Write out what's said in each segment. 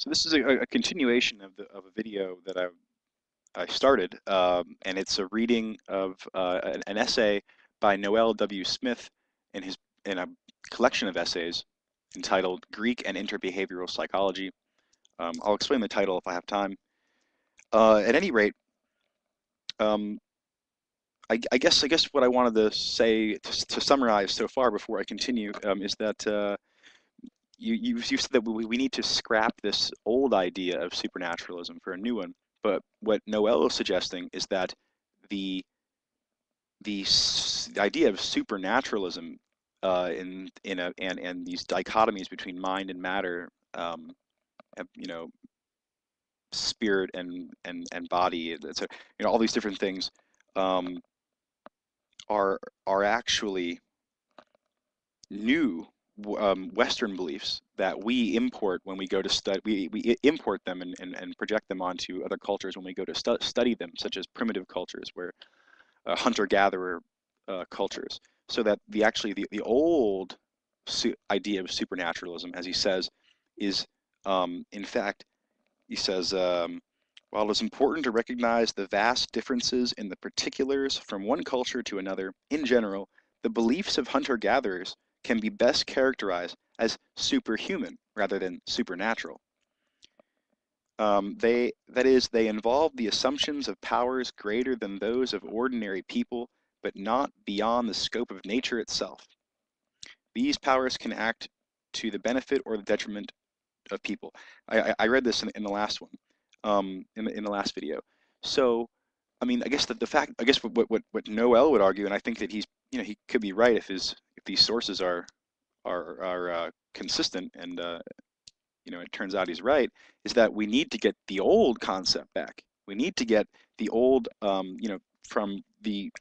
So this is a continuation of a video that I started, and it's a reading of an essay by Noel W. Smith in a collection of essays entitled "Greek and Interbehavioral Psychology." I'll explain the title if I have time. At any rate, um, I guess what I wanted to say to summarize so far before I continue is that you said that we need to scrap this old idea of supernaturalism for a new one. But what Noel is suggesting is that the idea of supernaturalism and these dichotomies between mind and matter, you know, spirit and body, etc. You know, all these different things um, are actually new Western beliefs that we import when we go to study. We import them and project them onto other cultures when we go to study them, such as primitive cultures, where hunter-gatherer cultures. So that the old idea of supernaturalism, as he says, is in fact, he says, while it is important to recognize the vast differences in the particulars from one culture to another, in general, the beliefs of hunter-gatherers can be best characterized as superhuman rather than supernatural. That is, they involve the assumptions of powers greater than those of ordinary people, but not beyond the scope of nature itself. These powers can act to the benefit or the detriment of people. I read this in the last one, in the last video. So, I mean, I guess the fact, I guess what Noel would argue, and I think that he could be right if these sources are consistent, and it turns out he's right, is that we need to get the old concept back. We need to get the old, from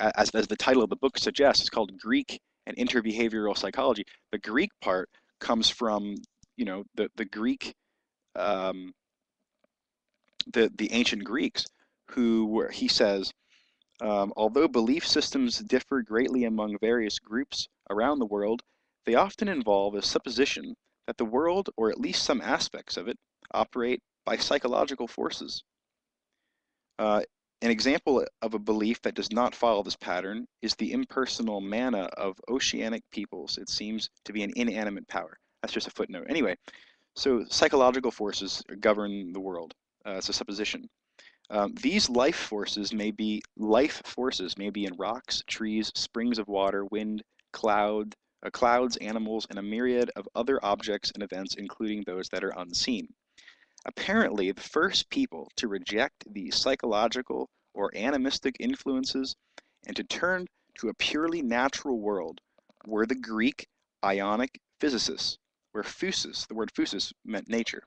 as the title of the book suggests, it's called Greek and Interbehavioral Psychology. The Greek part comes from, the Greek, um, the ancient Greeks, he says, although belief systems differ greatly among various groups around the world, they often involve a supposition that the world, or at least some aspects of it, operate by psychological forces. An example of a belief that does not follow this pattern is the impersonal manna of oceanic peoples. It seems to be an inanimate power. That's just a footnote. Anyway, so psychological forces govern the world. It's a supposition. These life forces may be in rocks, trees, springs of water, wind, clouds, animals, and a myriad of other objects and events, including those that are unseen. Apparently, the first people to reject these psychological or animistic influences and to turn to a purely natural world were the Greek Ionic physicists, where the word physis meant nature.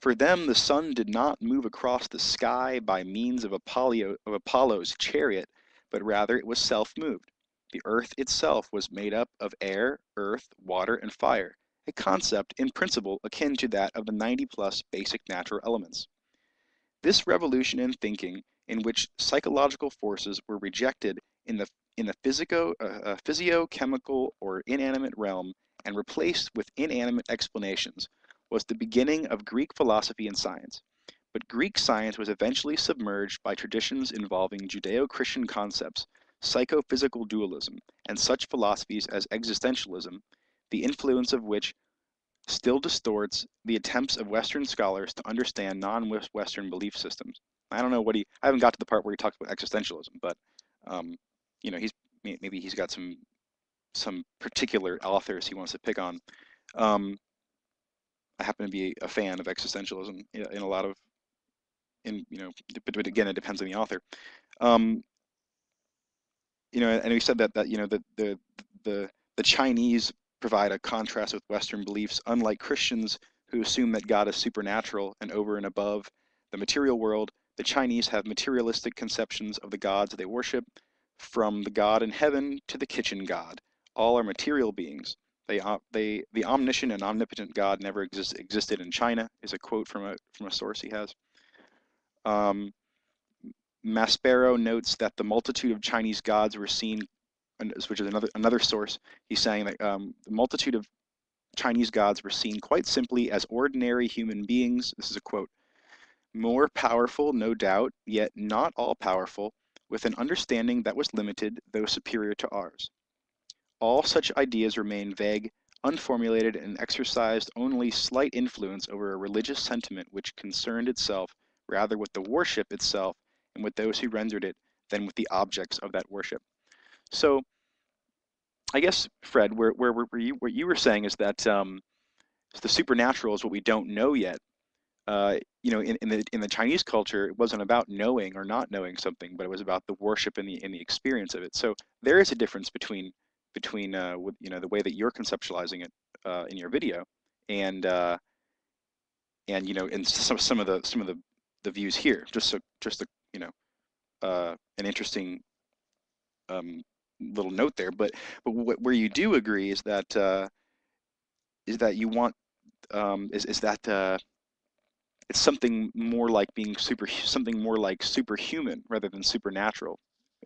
For them, the sun did not move across the sky by means of Apollo's chariot, but rather it was self-moved. The earth itself was made up of air, earth, water, and fire, a concept in principle akin to that of the 90-plus basic natural elements. This revolution in thinking, in which psychological forces were rejected in the physio-chemical or inanimate realm and replaced with inanimate explanations, was the beginning of Greek philosophy and science. But Greek science was eventually submerged by traditions involving Judeo-Christian concepts, psychophysical dualism, and such philosophies as existentialism, the influence of which still distorts the attempts of Western scholars to understand non-Western belief systems. I don't know I haven't got to the part where he talks about existentialism, but um, maybe he's got some particular authors he wants to pick on. Um, I happen to be a fan of existentialism in a lot of, but again, it depends on the author. Um, and we said that the Chinese provide a contrast with Western beliefs, unlike Christians who assume that God is supernatural and over and above the material world. The Chinese have materialistic conceptions of the gods they worship, from the God in heaven to the kitchen god. All are material beings. The omniscient and omnipotent God never existed in China, is a quote from a source he has. Maspero notes that the multitude of Chinese gods were seen, which is another source. He's saying that the multitude of Chinese gods were seen quite simply as ordinary human beings. This is a quote. More powerful, no doubt, yet not all powerful, with an understanding that was limited, though superior to ours. All such ideas remain vague, unformulated, and exercised only slight influence over a religious sentiment which concerned itself rather with the worship itself and with those who rendered it than with the objects of that worship. So, I guess, Fred, what you were saying is that the supernatural is what we don't know yet. In the Chinese culture, it wasn't about knowing or not knowing something, but it was about the worship and the experience of it. So there is a difference between the way that you're conceptualizing it in your video, and and some of the views here. Just a an interesting little note there. But where you do agree is that you want is that it's something more like superhuman rather than supernatural,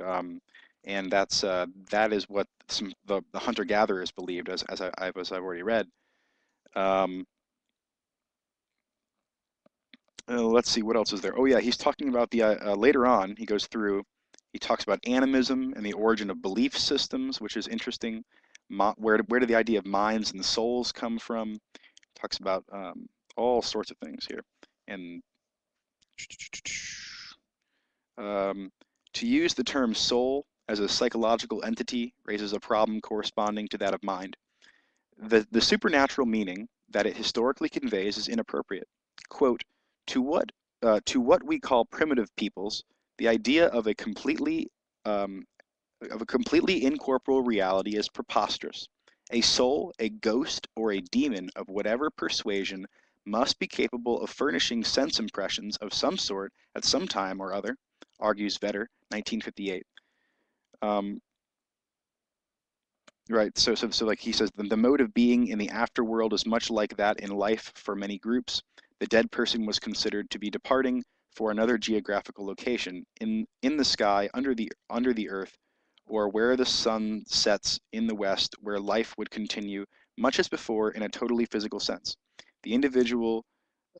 um, and that is what the hunter-gatherers believed, as I've already read. Um, let's see, what else is there? Oh yeah, he's talking about the later on. He goes through. He talks about animism and the origin of belief systems, which is interesting. Where do the idea of minds and souls come from? Talks about all sorts of things here, and Um, to use the term soul as a psychological entity raises a problem corresponding to that of mind. The supernatural meaning that it historically conveys is inappropriate. Quote, to what, to what we call primitive peoples, the idea um, of a completely incorporeal reality is preposterous. A soul, a ghost, or a demon of whatever persuasion must be capable of furnishing sense impressions of some sort at some time or other, argues Vetter, 1958. Um, right, so like he says, the mode of being in the afterworld is much like that in life for many groups. The dead person was considered to be departing for another geographical location in the sky under the earth, or where the sun sets in the west, where life would continue much as before in a totally physical sense. The individual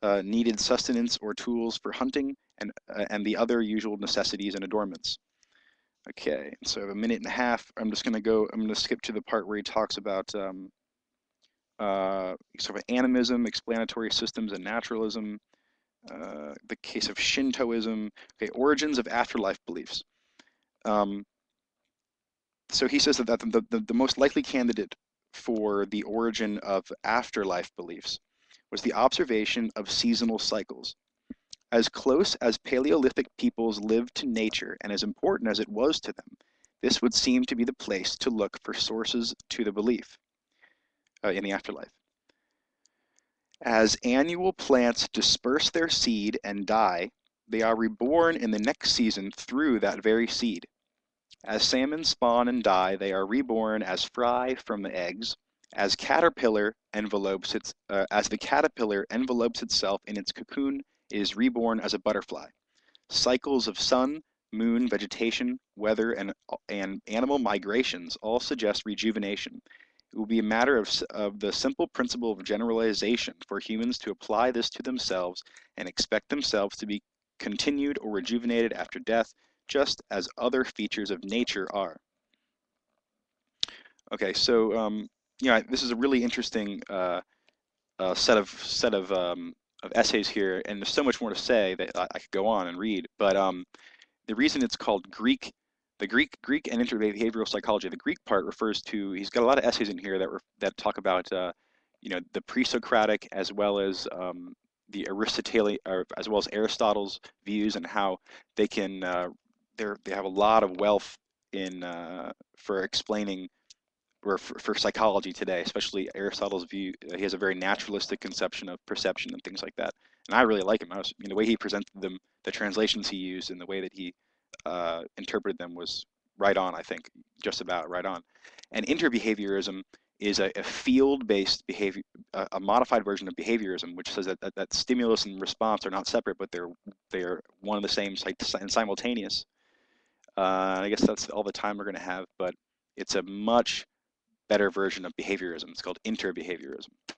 needed sustenance or tools for hunting and the other usual necessities and adornments. Okay, so I have a minute and a half. I'm going to skip to the part where he talks about sort of animism, explanatory systems, and naturalism, the case of Shintoism, okay, origins of afterlife beliefs. Um, so he says that the most likely candidate for the origin of afterlife beliefs was the observation of seasonal cycles. As close as Paleolithic peoples lived to nature and as important as it was to them, this would seem to be the place to look for sources to the belief in the afterlife. As annual plants disperse their seed and die, they are reborn in the next season through that very seed. As salmon spawn and die, they are reborn as fry from the eggs. As the caterpillar envelopes itself in its cocoon, it is reborn as a butterfly. Cycles of sun, moon, vegetation, weather, and animal migrations all suggest rejuvenation. It will be a matter of the simple principle of generalization for humans to apply this to themselves and expect themselves to be continued or rejuvenated after death, just as other features of nature are. Okay, so this is a really interesting set of essays here, and there's so much more to say that I could go on and read. But the reason it's called Greek and interbehavioral psychology. The Greek part refers to, he's got a lot of essays in here that talk about the pre-Socratic as well as the Aristotelian, or as well as Aristotle's views, and how they can they have a lot of wealth in for explaining or for psychology today, especially Aristotle's view. He has a very naturalistic conception of perception and things like that, and I really like him. The way he presented them, the translations he used, and the way that he interpreted them was right on. I think just about right on. And interbehaviorism is a field-based behavior, a modified version of behaviorism, which says that stimulus and response are not separate, but they're one and the same and simultaneous. I guess that's all the time we're going to have, but it's a much better version of behaviorism. It's called interbehaviorism.